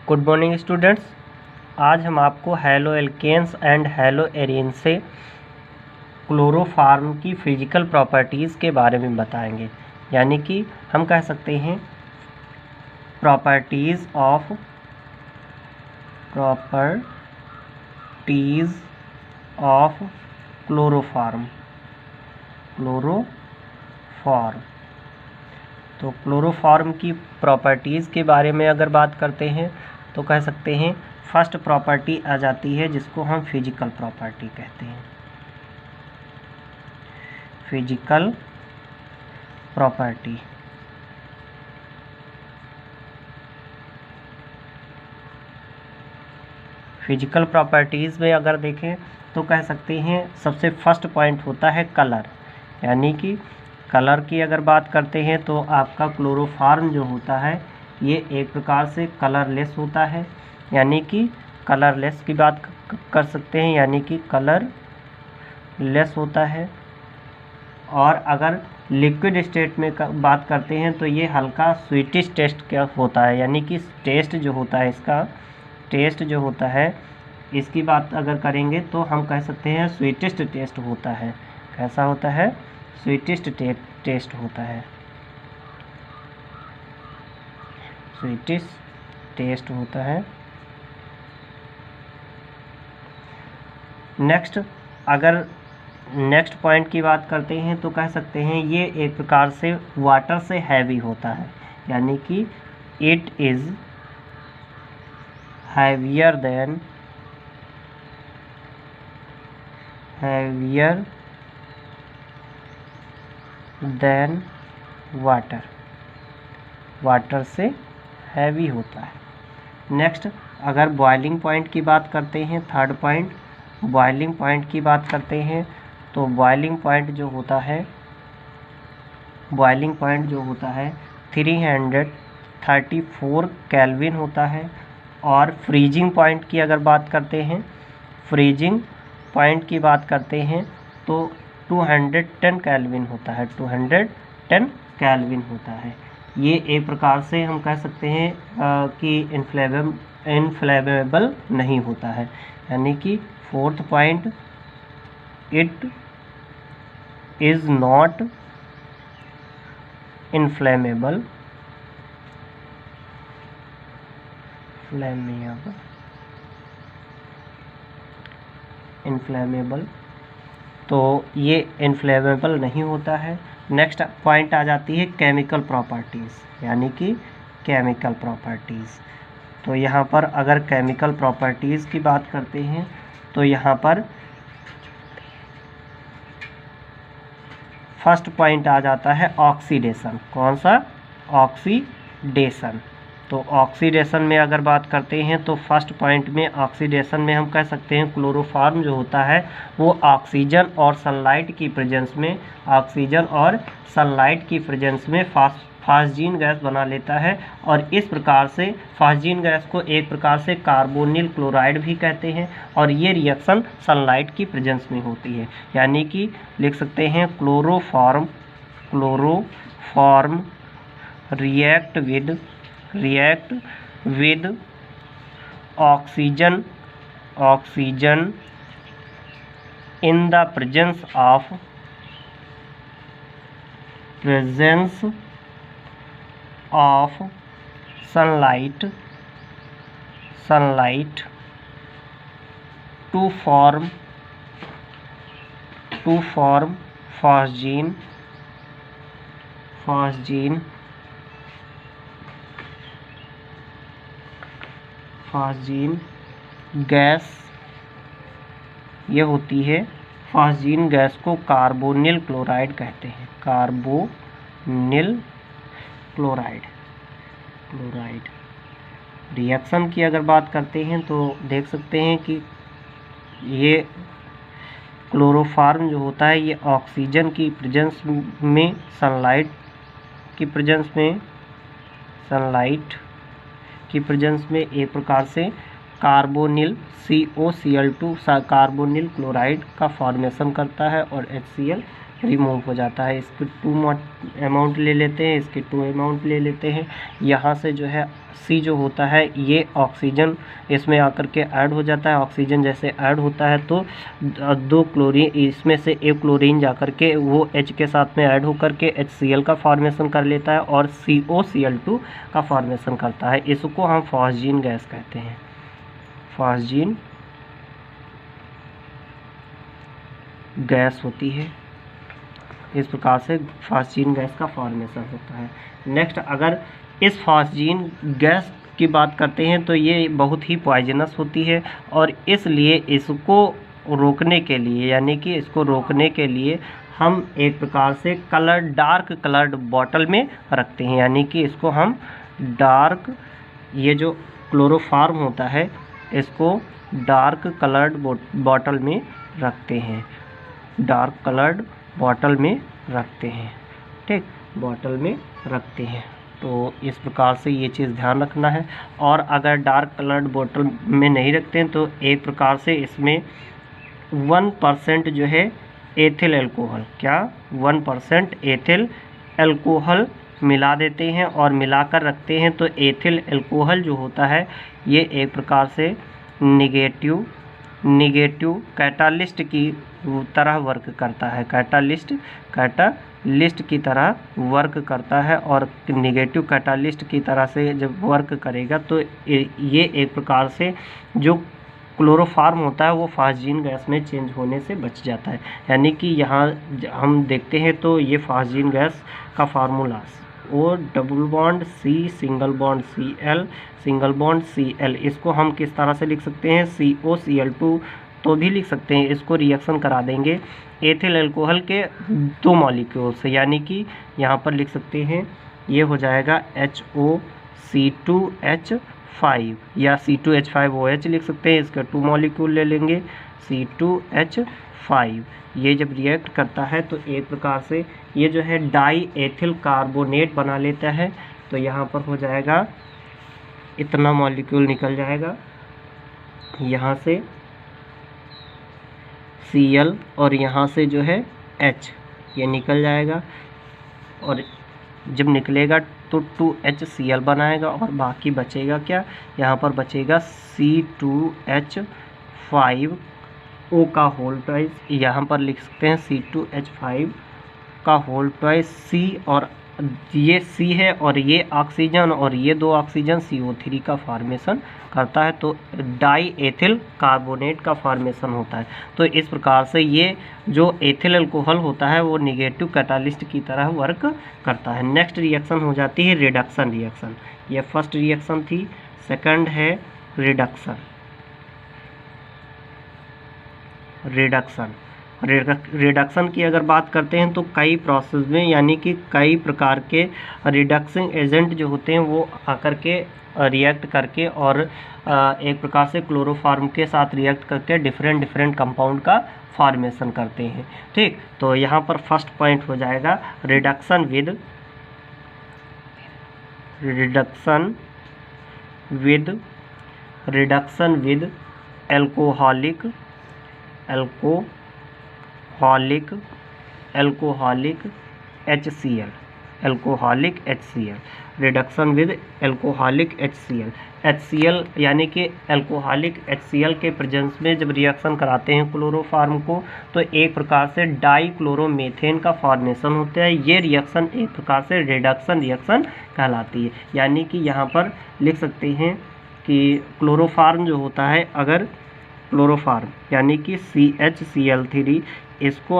Good morning students. आज हम आपको haloalkanes and haloarenes से क्लोरोफॉर्म की फिजिकल प्रॉपर्टीज़ के बारे में बताएंगे। यानी कि हम कह सकते हैं प्रॉपर्टीज़ ऑफ क्लोरोफॉर्म। तो क्लोरोफॉर्म की प्रॉपर्टीज़ के बारे में अगर बात करते हैं तो कह सकते हैं फर्स्ट प्रॉपर्टी आ जाती है जिसको हम फिजिकल प्रॉपर्टी कहते हैं। फिजिकल प्रॉपर्टी फिजिकल प्रॉपर्टीज़ में अगर देखें तो कह सकते हैं सबसे फर्स्ट पॉइंट होता है कलर। यानी कि कलर की अगर बात करते हैं तो आपका क्लोरोफॉर्म जो होता है ये एक प्रकार से कलरलेस होता है। यानी कि कलरलेस की बात कर सकते हैं, यानी कि कलरलेस होता है। और अगर लिक्विड स्टेट में बात करते हैं तो ये हल्का स्वीटिश टेस्ट क्या होता है। यानी कि टेस्ट जो होता है, इसका टेस्ट जो होता है, इसकी बात अगर करेंगे तो हम कह सकते हैं स्वीटेस्ट टेस्ट होता है। कैसा होता है? स्वीटेस्ट टेस्ट होता है। स्वीटेस्ट टेस्ट होता है। अगर नेक्स्ट पॉइंट की बात करते हैं तो कह सकते हैं ये एक प्रकार से वाटर से हैवी होता है। यानी कि it is heavier than water से हैवी होता है। नेक्स्ट, अगर बॉइलिंग पॉइंट की बात करते हैं, थर्ड पॉइंट बॉइलिंग पॉइंट की बात करते हैं तो बॉइलिंग पॉइंट जो होता है 334 केल्विन होता है। और फ्रीजिंग पॉइंट की अगर बात करते हैं, फ्रीजिंग पॉइंट की बात करते हैं तो 210 केल्विन होता है। 210 केल्विन होता है। ये एक प्रकार से हम कह सकते हैं कि इनफ्लेमेबल नहीं होता है। यानी कि fourth point, it is not inflammable. तो ये इनफ्लेमेबल नहीं होता है। नेक्स्ट पॉइंट आ जाती है केमिकल प्रॉपर्टीज़। यानी कि केमिकल प्रॉपर्टीज़, तो यहाँ पर अगर केमिकल प्रॉपर्टीज़ की बात करते हैं तो यहाँ पर फर्स्ट पॉइंट आ जाता है ऑक्सीडेशन। कौन सा? ऑक्सीडेशन। तो ऑक्सीडेशन में अगर बात करते हैं तो फर्स्ट पॉइंट में ऑक्सीडेशन में हम कह सकते हैं क्लोरोफॉर्म जो होता है वो ऑक्सीजन और सनलाइट की प्रेजेंस में फास्जीन गैस बना लेता है। और इस प्रकार से फास्जीन गैस को एक प्रकार से कार्बोनिल क्लोराइड भी कहते हैं। और ये रिएक्शन सनलाइट की प्रेजेंस में होती है। यानी कि लिख सकते हैं chloroform react with oxygen in the presence of sunlight to form phosgene gas. ये होती है फास्जीन गैस को कार्बोनिल क्लोराइड कहते हैं। Carbonyl chloride. रिएक्शन की अगर बात करते हैं तो देख सकते हैं कि ये क्लोरोफॉर्म जो होता है ये ऑक्सीजन की प्रेजेंस में सनलाइट की प्रेजेंस में एक प्रकार से कार्बोनिल COCl2 कार्बोनिल क्लोराइड का फॉर्मेशन करता है और HCl रिमूव हो जाता है। इसके 2 अमाउंट ले लेते हैं, इसके 2 अमाउंट ले लेते हैं। यहाँ से जो है C जो होता है ये ऑक्सीजन इसमें आकर के ऐड हो जाता है। ऑक्सीजन जैसे ऐड होता है तो 2 क्लोरीन, इसमें से एक क्लोरीन जाकर के वो H के साथ में ऐड होकर के HCl का फॉर्मेशन कर लेता है और COCl2 का फॉर्मेशन करता है। इसको हम फॉस्जीन गैस कहते हैं। फॉस्जीन गैस होती है। इस प्रकार से फॉस्जीन गैस का फॉर्मेशन होता है। नेक्स्ट, अगर इस फॉस्जीन गैस की बात करते हैं तो ये बहुत ही पॉइजनस होती है और इसलिए इसको रोकने के लिए, यानी कि इसको रोकने के लिए हम एक प्रकार से डार्क कलर्ड बॉटल में रखते हैं। यानी कि इसको हम डार्क, ये जो क्लोरोफार्म होता है इसको डार्क कलर्ड बॉटल में रखते हैं। डार्क कलर्ड बॉटल में रखते हैं, ठीक, बॉटल में रखते हैं। तो इस प्रकार से ये चीज़ ध्यान रखना है। और अगर डार्क कलर्ड बॉटल में नहीं रखते हैं तो एक प्रकार से इसमें 1% जो है एथिल अल्कोहल, क्या 1% एथिल अल्कोहल मिला देते हैं और मिलाकर रखते हैं। तो एथिल अल्कोहल जो होता है ये एक प्रकार से निगेटिव कैटालिस्ट की तरह वर्क करता है। कैटालिस्ट की तरह वर्क करता है और निगेटिव कैटालिस्ट की तरह से जब वर्क करेगा तो ये एक प्रकार से जो क्लोरोफार्म होता है वो फॉस्जीन गैस में चेंज होने से बच जाता है। यानी कि यहाँ हम देखते हैं तो ये फॉस्जीन गैस का formula O double bond C single bond Cl single bond Cl, इसको हम किस तरह से लिख सकते हैं, COCl2 तो भी लिख सकते हैं। इसको रिएक्शन करा देंगे एथिल अल्कोहल के 2 मॉलिक्यूल से, यानी कि यहाँ पर लिख सकते हैं ये हो जाएगा HOC2H5 या C2H5OH लिख सकते हैं। इसके 2 मॉलिक्यूल ले लेंगे C2H5। ये जब रिएक्ट करता है तो एक प्रकार से ये जो है डाई एथिल कार्बोनेट बना लेता है। तो यहाँ पर हो जाएगा इतना मॉलिक्यूल निकल जाएगा, यहाँ से Cl और यहाँ से जो है H ये निकल जाएगा और जब निकलेगा तो 2HCl बनाएगा और बाकी बचेगा क्या, यहाँ पर बचेगा C2H5O का होल ट्वाइस, यहाँ पर लिख सकते हैं C2H5 का होल ट्वाइस C, और ये C है और ये ऑक्सीजन और ये 2 ऑक्सीजन CO3 का फॉर्मेशन करता है। तो डाई एथिल कार्बोनेट का फॉर्मेशन होता है। तो इस प्रकार से ये जो एथिल अल्कोहल होता है वो निगेटिव कैटालिस्ट की तरह वर्क करता है। नेक्स्ट रिएक्शन हो जाती है रिडक्शन रिएक्शन। ये फर्स्ट रिएक्शन थी, सेकंड है रिडक्शन। रिडक्शन की अगर बात करते हैं तो कई प्रोसेस में, यानी कि कई प्रकार के रिडक्शन एजेंट जो होते हैं वो आकर के रिएक्ट करके और एक प्रकार से क्लोरोफार्म के साथ रिएक्ट करके डिफरेंट कंपाउंड का फॉर्मेशन करते हैं, ठीक। तो यहाँ पर फर्स्ट पॉइंट हो जाएगा reduction with alcoholic HCl, reduction with alcoholic HCl यानी कि अल्कोहलिक HCl के प्रेजेंस में जब रिएक्शन कराते हैं क्लोरोफार्म को तो एक प्रकार से डाईक्लोरोमेथेन का फॉर्मेशन होता है। ये रिएक्शन एक प्रकार से रिडक्शन रिएक्शन कहलाती है। यानी कि यहाँ पर लिख सकते हैं कि क्लोरोफार्म जो होता है, अगर क्लोरोफार्म यानी कि CHCl3 इसको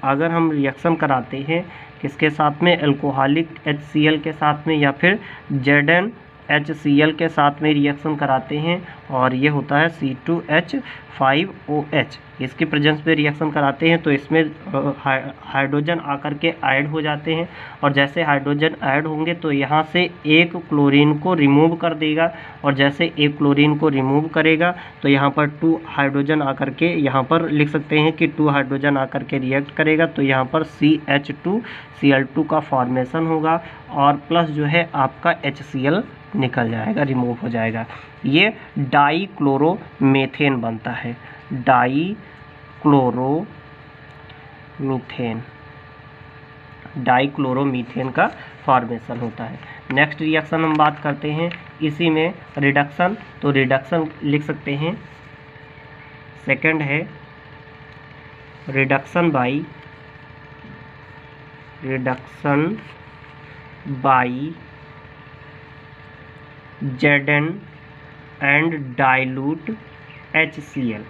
अगर हम रिएक्शन कराते हैं किसके साथ में, अल्कोहलिक HCl के साथ में या फिर ZnHCl के साथ में रिएक्शन कराते हैं और ये होता है C2H5OH, इसके प्रेजेंस में रिएक्शन कराते हैं तो इसमें हाइड्रोजन आकर के ऐड हो जाते हैं और जैसे हाइड्रोजन ऐड होंगे तो यहाँ से एक क्लोरीन को रिमूव कर देगा और जैसे एक क्लोरीन को रिमूव करेगा तो यहाँ पर 2 हाइड्रोजन आकर के, यहाँ पर लिख सकते हैं कि 2 हाइड्रोजन आकर के रिएक्ट करेगा तो यहाँ पर CH2Cl2 का फॉर्मेशन होगा और प्लस जो है आपका HCl निकल जाएगा, रिमूव हो जाएगा। ये डाईक्लोरोमेथेन बनता है, डाईक्लोरोमीथेन, डाइक्लोरोमीथेन का फॉर्मेशन होता है। नेक्स्ट रिएक्शन हम बात करते हैं इसी में रिडक्शन, तो रिडक्शन लिख सकते हैं, सेकंड है reduction by Zn and dilute HCl,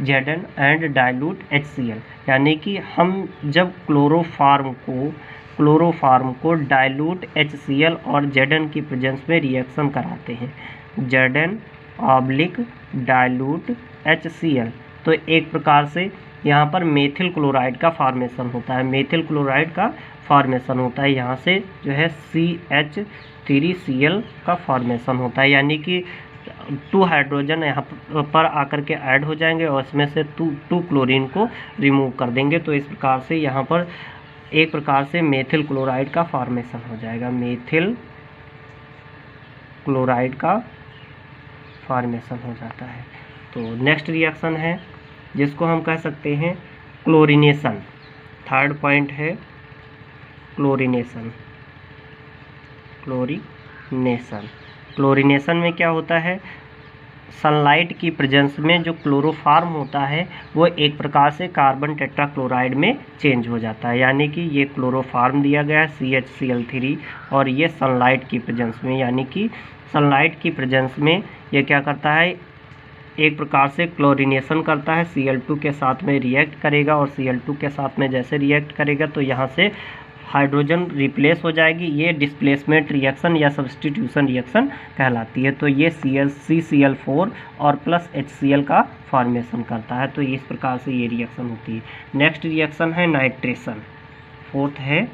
Zn and dilute HCl, यानी कि हम जब क्लोरोफार्म को डाइल्यूट HCl और Zn की प्रेजेंस में रिएक्शन कराते हैं, Zn ऑब्लिक डाइल्यूट HCl, तो एक प्रकार से यहाँ पर मेथिल क्लोराइड का फॉर्मेशन होता है, मेथिल क्लोराइड का फॉर्मेशन होता है, यहाँ से जो है CH3Cl का फॉर्मेशन होता है, यानी कि 2 हाइड्रोजन यहाँ पर आकर के ऐड हो जाएंगे और इसमें से 2 क्लोरीन को रिमूव कर देंगे, तो इस प्रकार से यहाँ पर एक प्रकार से मेथिल क्लोराइड का फॉर्मेशन हो जाएगा, मेथिल क्लोराइड का फॉर्मेशन हो जाता है। तो नेक्स्ट रिएक्शन है जिसको हम कह सकते हैं क्लोरीनेशन, थर्ड पॉइंट है क्लोरीनेशन। क्लोरीनेशन में क्या होता है, सनलाइट की प्रेजेंस में जो क्लोरोफार्म होता है वो एक प्रकार से कार्बन टेट्राक्लोराइड में चेंज हो जाता है, यानी कि ये क्लोरोफार्म दिया गया है CHCl3 और ये सनलाइट की प्रेजेंस में, यानी कि सनलाइट की प्रेजेंस में ये क्या करता है, एक प्रकार से क्लोरीनेशन करता है, Cl2 के साथ में रिएक्ट करेगा और Cl2 के साथ में जैसे रिएक्ट करेगा तो यहाँ से हाइड्रोजन रिप्लेस हो जाएगी, ये डिस्प्लेसमेंट रिएक्शन या सब्स्टिट्यूशन रिएक्शन कहलाती है। तो ये CCl4 और प्लस HCl का फॉर्मेशन करता है, तो इस प्रकार से ये रिएक्शन होती है। नेक्स्ट रिएक्शन है नाइट्रेशन, फोर्थ है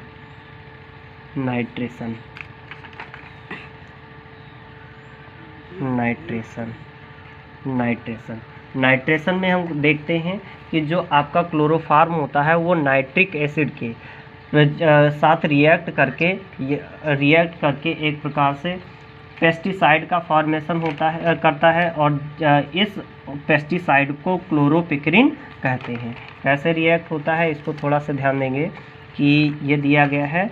नाइट्रेशन में हम देखते हैं कि जो आपका क्लोरोफार्म होता है वो नाइट्रिक एसिड के साथ रिएक्ट करके एक प्रकार से पेस्टिसाइड का फॉर्मेशन करता है और इस पेस्टिसाइड को क्लोरोपिक्रिन कहते हैं। कैसे रिएक्ट होता है इसको थोड़ा सा ध्यान देंगे कि ये दिया गया है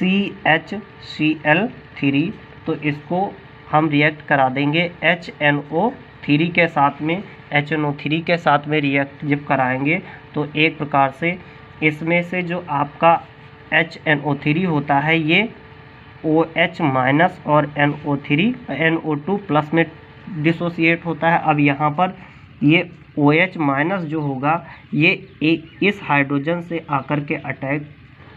CHCl3, तो इसको हम रिएक्ट करा देंगे HNO3 के साथ में, HNO3 के साथ में रिएक्ट जब कराएंगे तो एक प्रकार से इसमें से जो आपका HNO3 होता है ये OH- और NO2 प्लस में डिसोसिएट होता है। अब यहाँ पर ये OH- जो होगा ये इस हाइड्रोजन से आकर के अटैक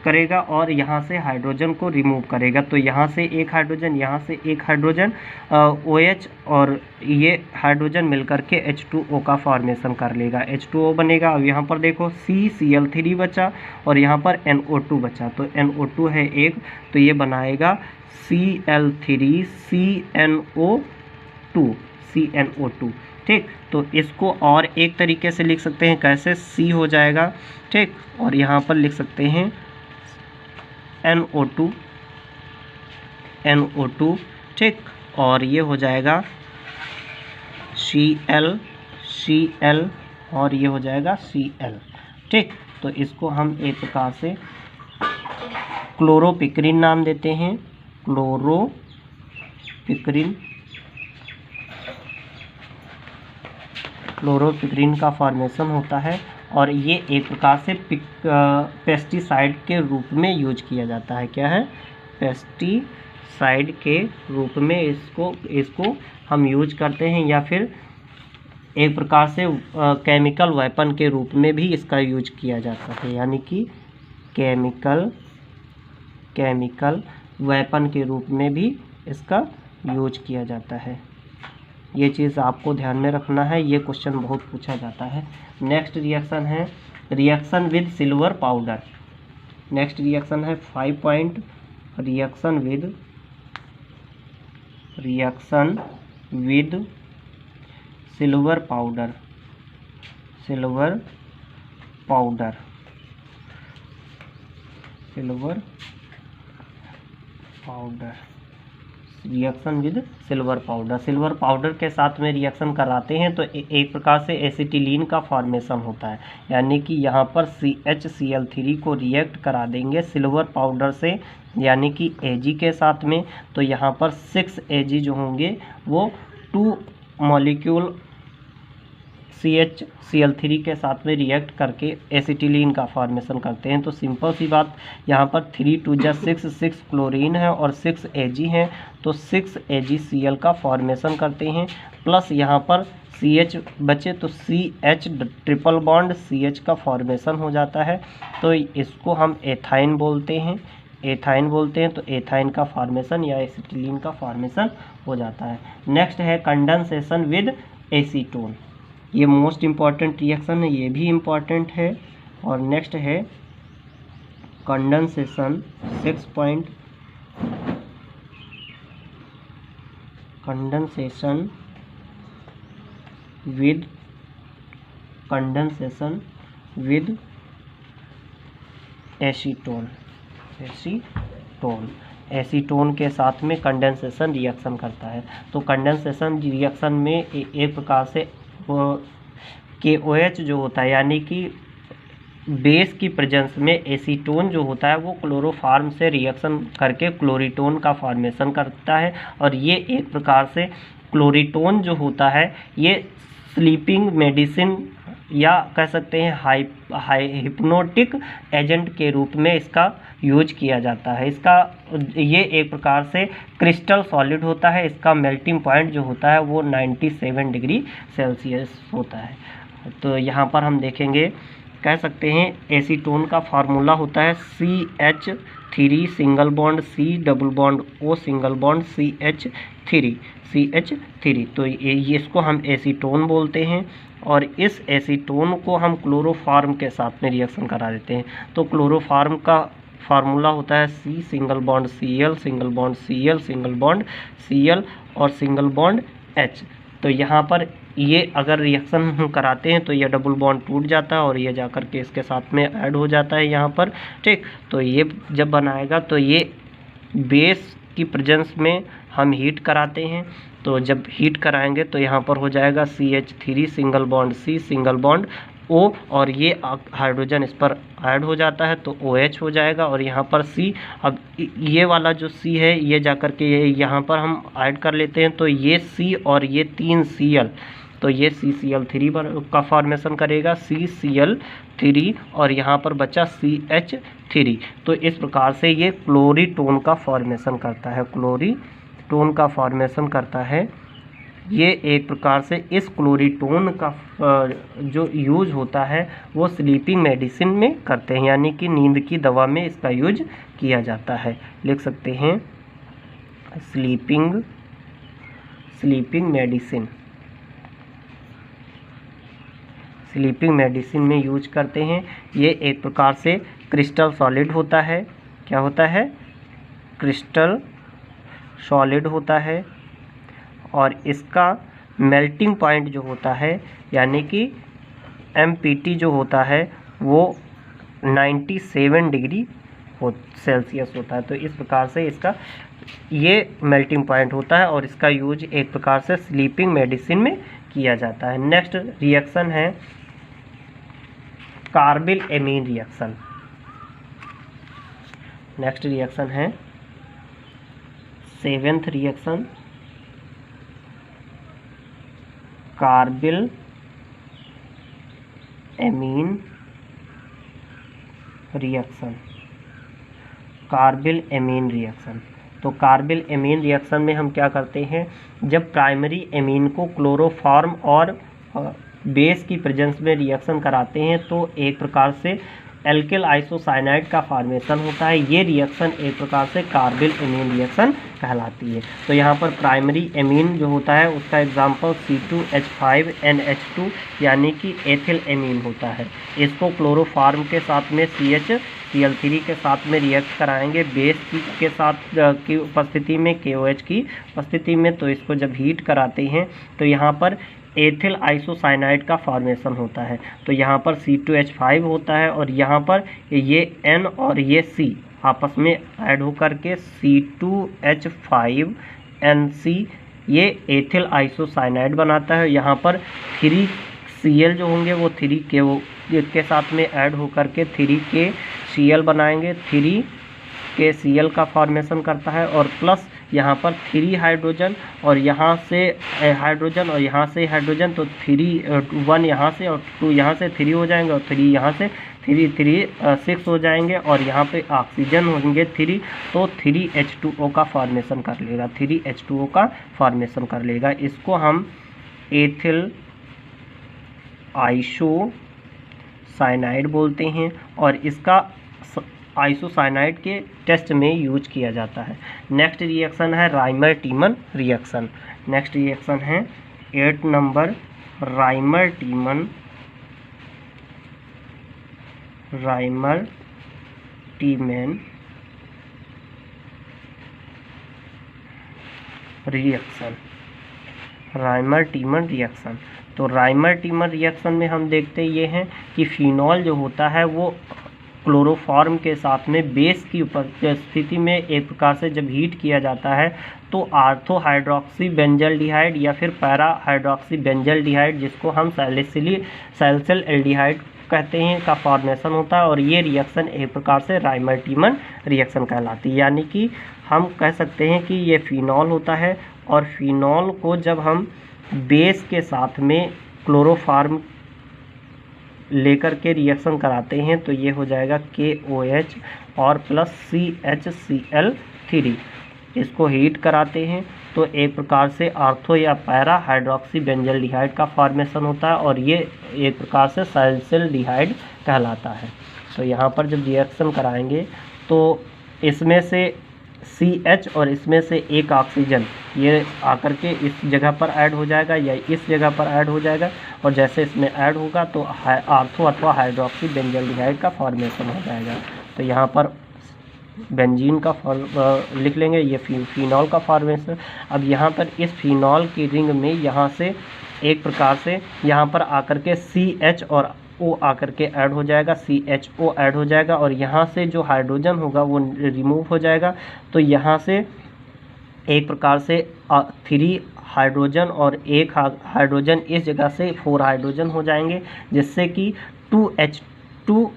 करेगा और यहाँ से हाइड्रोजन को रिमूव करेगा, तो यहाँ से एक हाइड्रोजन, यहाँ से एक हाइड्रोजन, OH और ये हाइड्रोजन मिलकर के H2O का फॉर्मेशन कर लेगा, H2O बनेगा। अब यहाँ पर देखो CCl3 बचा और यहाँ पर NO2 बचा, तो NO2 है एक, तो ये बनाएगा CL3CNO2, ठीक। तो इसको और एक तरीके से लिख सकते हैं, कैसे, C हो जाएगा, ठीक, और यहाँ पर लिख सकते हैं NO2, ठीक, और ये हो जाएगा Cl और ये हो जाएगा Cl, ठीक। तो इसको हम एक प्रकार से क्लोरोपिक्रिन नाम देते हैं, क्लोरोपिक्रिन का फॉर्मेशन होता है और ये एक प्रकार से पेस्टिसाइड के रूप में यूज किया जाता है। क्या है, पेस्टिसाइड के रूप में इसको हम यूज करते हैं, या फिर एक प्रकार से केमिकल वेपन के रूप में भी इसका यूज किया जाता है, यानी कि केमिकल वेपन के रूप में भी इसका यूज किया जाता है। ये चीज़ आपको ध्यान में रखना है, ये क्वेश्चन बहुत पूछा जाता है। नेक्स्ट रिएक्शन है reaction with silver powder. Next reaction है 5 point, reaction with silver powder, reaction with silver powder, silver powder के साथ में रिएक्शन कराते हैं तो एक प्रकार से एसिटिलीन का फॉर्मेशन होता है, यानी कि यहाँ पर CHCl3 को रिएक्ट करा देंगे सिल्वर पाउडर से यानी कि Ag के साथ में, तो यहाँ पर 6 Ag जो होंगे वो 2 मॉलिक्यूल CHCl3 के साथ में रिएक्ट करके एसिटिलीन का फॉर्मेशन करते हैं। तो सिंपल सी बात, यहाँ पर 3 2 जा 6 6 क्लोरीन है और 6 Ag है, तो 6 AgCl का फॉर्मेशन करते हैं, प्लस यहाँ पर CH बचे तो CH ट्रिपल बॉन्ड CH का फॉर्मेशन हो जाता है, तो इसको हम एथाइन बोलते हैं, एथाइन बोलते हैं। तो एथाइन का फॉर्मेशन या एसिटिलीन का फॉर्मेशन हो जाता है। नेक्स्ट है कंडेंसेशन विद एसीटोन, ये मोस्ट इम्पॉर्टेंट रिएक्शन है, ये भी इम्पॉर्टेंट है। और नेक्स्ट है condensation 6 point, condensation with acetone, acetone के साथ में कंडेंसेशन रिएक्शन करता है। तो कंडेंसेशन रिएक्शन में एक प्रकार से KOH जो होता है यानी कि बेस की प्रेजेंस में एसीटोन जो होता है वो क्लोरोफॉर्म से रिएक्शन करके क्लोरीटोन का फॉर्मेशन करता है, और ये एक प्रकार से क्लोरीटोन जो होता है ये स्लीपिंग मेडिसिन या कह सकते हैं हिप्नोटिक एजेंट के रूप में इसका यूज किया जाता है। इसका ये एक प्रकार से क्रिस्टल सॉलिड होता है, इसका मेल्टिंग पॉइंट जो होता है वो 97 डिग्री सेल्सियस होता है। तो यहाँ पर हम देखेंगे, कह सकते हैं एसीटोन का फार्मूला होता है CH3 single bond C double bond O single bond CH3। तो ये इसको हम एसीटोन बोलते हैं, और इस एसीटोन को हम क्लोरोफॉर्म के साथ में रिएक्शन करा देते हैं। तो क्लोरोफॉर्म का फार्मूला होता है C single bond Cl single bond Cl single bond Cl और सिंगल बॉन्ड H। तो यहाँ पर ये अगर रिएक्शन हम कराते हैं तो ये डबल बॉन्ड टूट जाता है और ये जाकर के इसके साथ में ऐड हो जाता है यहाँ पर, ठीक। तो ये जब बनाएगा तो ये बेस की प्रेजेंस में हम हीट कराते हैं, तो जब हीट कराएंगे तो यहाँ पर हो जाएगा CH3 single bond C single bond O, और ये हाइड्रोजन इस पर ऐड हो जाता है तो OH हो जाएगा, और यहाँ पर C, अब ये वाला जो C है ये जाकर के ये यहाँ पर हम ऐड कर लेते हैं, तो ये C और ये 3 Cl, तो ये CCl3 का फॉर्मेशन करेगा CCl3, और यहाँ पर बचा CH3। तो इस प्रकार से ये क्लोरीटोन का फॉर्मेशन करता है, क्लोरीटोन का फॉर्मेशन करता है। ये एक प्रकार से इस क्लोरीटोन का जो यूज होता है वो स्लीपिंग मेडिसिन में करते हैं, यानी कि नींद की दवा में इसका यूज किया जाता है। लिख सकते हैं स्लीपिंग मेडिसिन में यूज करते हैं। ये एक प्रकार से क्रिस्टल सॉलिड होता है, क्या होता है, क्रिस्टल सॉलिड होता है, और इसका मेल्टिंग पॉइंट जो होता है यानी कि MPT जो होता है वो 97 डिग्री सेल्सियस होता है। तो इस प्रकार से इसका ये मेल्टिंग पॉइंट होता है, और इसका यूज एक प्रकार से स्लीपिंग मेडिसिन में किया जाता है। नेक्स्ट रिएक्शन है carbyl amine reaction. Next reaction है 7th reaction, carbyl amine reaction. तो कार्बिल एमीन रिएक्शन में हम क्या करते हैं, जब प्राइमरी एमीन को क्लोरोफॉर्म और बेस की प्रेजेंस में रिएक्शन कराते हैं तो एक प्रकार से एल्किल आइसोसाइनाइड का फॉर्मेशन होता है। ये रिएक्शन एक प्रकार से कार्बिल एमीन रिएक्शन कहलाती है। तो यहाँ पर प्राइमरी एमीन जो होता है उसका एग्जांपल C2H5NH2 यानी कि एथिल एमीन होता है। इसको क्लोरोफॉर्म के साथ में CHCl3 के साथ में रिएक्ट कराएंगे बेस के साथ की उपस्थिति में, KOH की उपस्थिति में। तो इसको जब हीट कराते हैं तो यहाँ पर एथिल आइसोसाइनाइड का फॉर्मेशन होता है। तो यहाँ पर C2H5 होता है, और यहाँ पर ये N और ये C आपस में ऐड होकर के C2H5 NC ये एथिल आइसोसाइनाइड बनाता है। यहाँ पर 3Cl जो होंगे वो 3K के साथ में ऐड होकर के 3KCl बनाएंगे, 3KCl का फॉर्मेशन करता है, और प्लस यहाँ पर 3 हाइड्रोजन और यहाँ से हाइड्रोजन और यहाँ से हाइड्रोजन, तो 1 यहाँ से और 2 यहाँ से 3 हो जाएंगे और 3 यहाँ से 6 हो जाएंगे, और यहाँ पे ऑक्सीजन होंगे 3, तो 3H2O का फॉर्मेशन कर लेगा, 3H2O का फॉर्मेशन कर लेगा। इसको हम एथिल आइसोसाइनाइड बोलते हैं और इसका आइसोसाइनाइड के टेस्ट में यूज किया जाता है। नेक्स्ट रिएक्शन है राइमर टीमन रिएक्शन। नेक्स्ट रिएक्शन है 8 number Rymer टीमन reaction. Rymer टीमन reaction, तो राइमर टीमन रिएक्शन में हम देखते ये हैं कि फिनॉल जो होता है वो क्लोरोफॉर्म के साथ में बेस की उपस्थिति में एक प्रकार से जब हीट किया जाता है तो आर्थो हाइड्रोक्सी बेंजल्डिहाइड या फिर पैरा हाइड्रोक्सी बेंजल्डिहाइड, जिसको हम सैलिसिल एल्डिहाइड कहते हैं, का फॉर्मेशन होता है, और ये रिएक्शन एक प्रकार से राइमर टीमन रिएक्शन कहलाती है। यानी कि हम कह सकते हैं कि ये फिनॉल होता है और फिनॉल को जब हम बेस के साथ में क्लोरोफॉर्म लेकर के रिएक्शन कराते हैं तो ये हो जाएगा KOH और प्लस CHCl3। इसको हीट कराते हैं तो एक प्रकार से आर्थो या पैरा हाइड्रोक्सी बेंजल्डिहाइड का फॉर्मेशन होता है और ये एक प्रकार से सैलिसिल्डिहाइड कहलाता है। तो यहाँ पर जब रिएक्शन कराएंगे तो इसमें से CH और इसमें से एक ऑक्सीजन ये आकर के इस जगह पर ऐड हो जाएगा या इस जगह पर ऐड हो जाएगा, और जैसे इसमें ऐड होगा तो आर्थो अथवा हाइड्रोक्सी बेंजल्डिहाइड का फॉर्मेशन हो जाएगा। तो यहाँ पर बेंजीन का लिख लेंगे, ये फिनॉल का फॉर्मेशन। अब यहाँ पर इस फिनॉल की रिंग में यहाँ से एक प्रकार से यहाँ पर आकर के CH और O आकर के ऐड हो जाएगा, CHO ऐड हो जाएगा, और यहाँ से जो हाइड्रोजन होगा वो रिमूव हो जाएगा। तो यहाँ से एक प्रकार से 3 हाइड्रोजन और 1 हाइड्रोजन इस जगह से 4 हाइड्रोजन हो जाएंगे, जिससे कि 2H2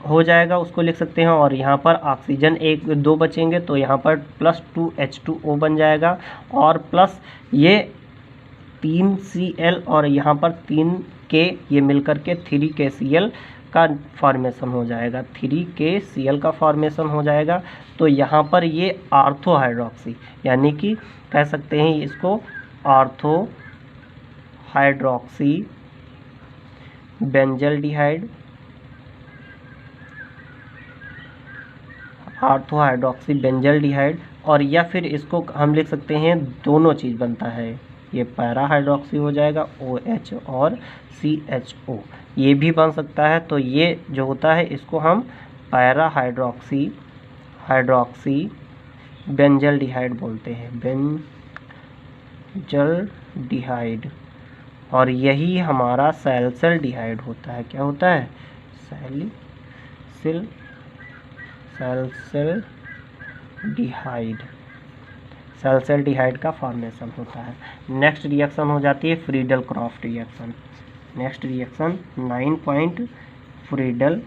हो जाएगा, उसको लिख सकते हैं। और यहाँ पर ऑक्सीजन 2 बचेंगे तो यहाँ पर प्लस 2H2O बन जाएगा, और प्लस ये 3Cl और यहाँ पर 3K ये मिलकर के 3KCl का फॉर्मेशन हो जाएगा, 3KCl का फॉर्मेशन हो जाएगा। तो यहाँ पर ये आर्थो हाइड्रोक्सी, यानी कि कह सकते हैं इसको ortho hydroxy benzaldehyde, ortho hydroxy benzaldehyde, और या फिर इसको हम लिख सकते हैं दोनों चीज़ बनता है, ये पैरा हाइड्रोक्सी हो जाएगा OH और CHO ये भी बन सकता है। तो ये जो होता है इसको हम पैरा हाइड्रोक्सी बेंजल्डिहाइड बोलते हैं, बेंजल्डिहाइड, और यही हमारा सैलिसिल्डिहाइड होता है। क्या होता है? सैलिसिल्डिहाइड का फॉर्मेशन होता है। नेक्स्ट रिएक्शन हो जाती है Friedel Crafts reaction. Next reaction 9 point Friedel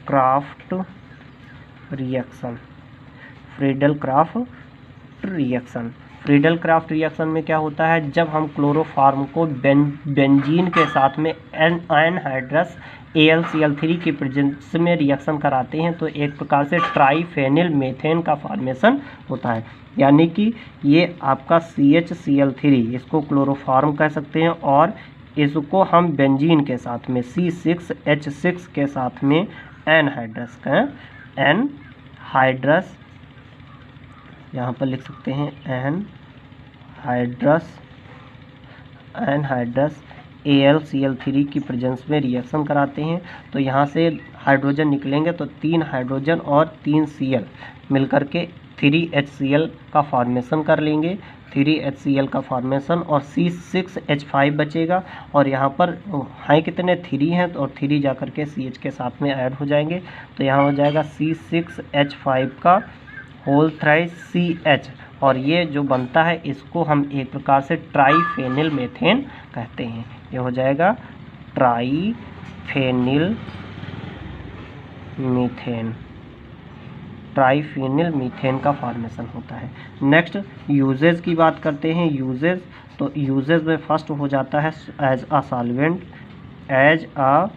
Crafts reaction. Friedel Crafts reaction में क्या होता है, जब हम क्लोरोफॉर्म को बेंजीन के साथ में एनहाइड्रस AlCl3 की प्रेजेंस में रिएक्शन कराते हैं तो एक प्रकार से ट्राइफेनिल मीथेन का फॉर्मेशन होता है। यानी कि ये आपका CHCl3 इसको क्लोरोफॉर्म कह सकते हैं, और इसको हम बेंजीन के साथ में C6H6 के साथ में एनहाइड्रस यहाँ पर लिख सकते हैं एनहाइड्रस AlCl3 की प्रेजेंस में रिएक्शन कराते हैं। तो यहाँ से हाइड्रोजन निकलेंगे तो 3 हाइड्रोजन और 3 Cl मिलकर के 3HCl का फॉर्मेशन कर लेंगे, 3HCl का फॉर्मेशन, और C6H5 बचेगा। और यहाँ पर हैं कितने, 3 हैं, और 3 जा कर के CH के साथ में ऐड हो जाएंगे, तो यहाँ हो जाएगा C6H5 का होल थ्राइस CH, और ये जो बनता है इसको हम एक प्रकार से ट्राईफेनिल मीथेन कहते हैं। ये हो जाएगा ट्राईफेनिल मीथेन, ट्राईफेनिल मीथेन का फॉर्मेशन होता है। नेक्स्ट यूजेज की बात करते हैं। यूजेज, तो यूजेज में फर्स्ट हो जाता है as a solvent, as a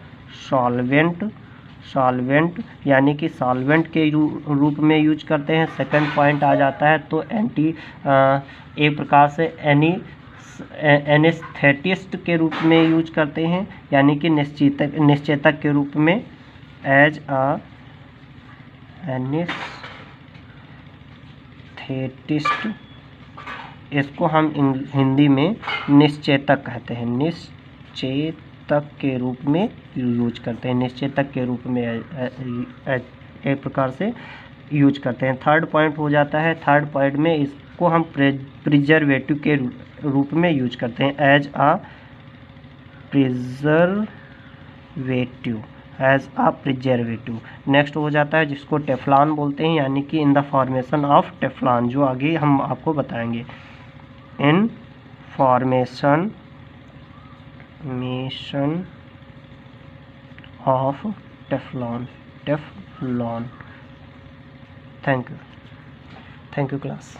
solvent यानी कि सॉल्वेंट के रूप में यूज करते हैं। सेकंड पॉइंट आ जाता है तो एंटी एक प्रकार से एनेस्थेटिस्ट के रूप में यूज करते हैं, यानी कि निश्चेतक के रूप में, एज अ एनेस्थेटिस्ट। इसको हम हिंदी में निश्चेतक कहते हैं, निश्चेतक के रूप में यूज करते हैं, निश्चेतक के रूप में एक प्रकार से यूज करते हैं। थर्ड पॉइंट हो जाता है, थर्ड पॉइंट में इसको हम प्रिजर्वेटिव के रूप में यूज करते हैं, as a preservative, as a preservative. Next हो जाता है जिसको टेफ्लॉन बोलते हैं, यानी कि in the formation of Teflon, जो आगे हम आपको बताएंगे। In formation of Teflon. Thank you class.